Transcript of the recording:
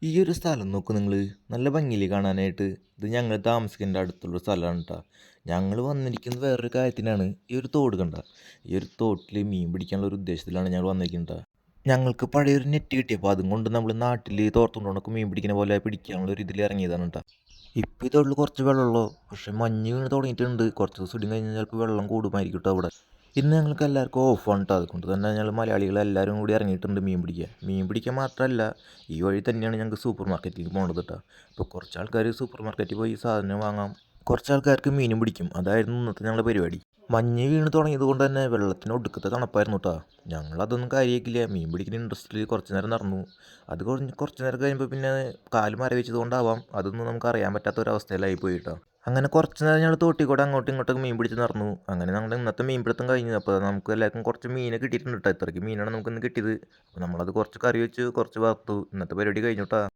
ഈ ഒരു സ്ഥലം നോക്കൂ നിങ്ങൾ. നല്ല ഭംഗിയില്ലേ കാണാനായിട്ട്. ഇത് ഞങ്ങൾ താമസിക്കേണ്ട അടുത്തുള്ള സ്ഥലമാണ് കേട്ടോ. ഞങ്ങൾ വന്നിരിക്കുന്നത് വേറൊരു കാര്യത്തിനാണ്. ഈ ഒരു തോട് കണ്ട, ഈ ഒരു തോട്ടിൽ മീൻ പിടിക്കാനുള്ള ഒരു ഉദ്ദേശത്തിലാണ് ഞങ്ങൾ വന്നിരിക്കുന്നത് ട്ടാ. ഞങ്ങൾക്ക് പഴയൊരു നെറ്റ് കിട്ടിയപ്പോൾ അതും കൊണ്ട് നമ്മൾ നാട്ടിൽ തോർത്തുകൊണ്ടൊക്കെ മീൻ പിടിക്കുന്ന പോലെ പിടിക്കാനുള്ള ഒരു ഇതിൽ ഇറങ്ങിയതാണ് കേട്ടോ. ഇപ്പോൾ ഇതുള്ളൂ കുറച്ച് വെള്ളമുള്ളൂ, പക്ഷെ മഞ്ഞ് വീണ് തുടങ്ങിയിട്ടുണ്ട്. കുറച്ച് ദിവസം ഇടും കഴിഞ്ഞാൽ ചിലപ്പോൾ വെള്ളം കൂടുമായിരിക്കും കേട്ടോ അവിടെ. ഇന്ന് ഞങ്ങൾക്ക് എല്ലാവർക്കും ഓഫാണ് കേട്ടോ. അതുകൊണ്ട് തന്നെ ഞങ്ങൾ മലയാളികൾ എല്ലാവരും കൂടി ഇറങ്ങിയിട്ടുണ്ട് മീൻ പിടിക്കാൻ. മീൻ പിടിക്കാൻ മാത്രമല്ല, ഈ വഴി തന്നെയാണ് ഞങ്ങൾക്ക് സൂപ്പർ മാർക്കറ്റിലേക്ക് പോകേണ്ടത് കേട്ടോ. അപ്പോൾ കുറച്ച് ആൾക്കാർ സൂപ്പർ മാർക്കറ്റിൽ പോയി സാധനം വാങ്ങാം, കുറച്ച് ആൾക്കാർക്ക് മീനും പിടിക്കും. അതായിരുന്നു ഇന്നത്തെ ഞങ്ങളുടെ പരിപാടി. മഞ്ഞ് വീണ് തുടങ്ങിയത് കൊണ്ട് തന്നെ വെള്ളത്തിന് ഒടുക്കത്തെ തണുപ്പായിരുന്നു കേട്ടോ. ഞങ്ങളതൊന്നും കാര്യമാക്കില്ല. മീൻ പിടിക്കുന്ന ഇൻട്രസ്റ്റിൽ കുറച്ച് നേരം നടന്നു. അത് കുറച്ച് നേരം കഴിയുമ്പോൾ പിന്നെ കാല് മരവിച്ചത് കൊണ്ടാവാം, അതൊന്നും നമുക്ക് അറിയാൻ പറ്റാത്ത ഒരവസ്ഥയിലായി പോയി കേട്ടോ. അങ്ങനെ കുറച്ച് നേരം ഞങ്ങൾ തോട്ടിൽ കൂടെ അങ്ങോട്ടും ഇങ്ങോട്ടൊക്കെ മീൻ പിടിച്ച് നടന്നു. അങ്ങനെ ഞങ്ങളുടെ ഇന്നത്തെ മീൻ പിടുത്തം കഴിഞ്ഞു. അപ്പോൾ നമുക്ക് എല്ലാവർക്കും കുറച്ച് മീൻ കിട്ടിയിട്ടുണ്ട് കേട്ടോ. ഇത്രയ്ക്ക് മീനാണ് നമുക്ക് ഇന്ന് കിട്ടിയത്. അപ്പോൾ നമ്മളത് കുറച്ച് കറി വെച്ച് കുറച്ച് വറുത്തു. ഇന്നത്തെ പരിപാടി കഴിഞ്ഞു കേട്ടോ.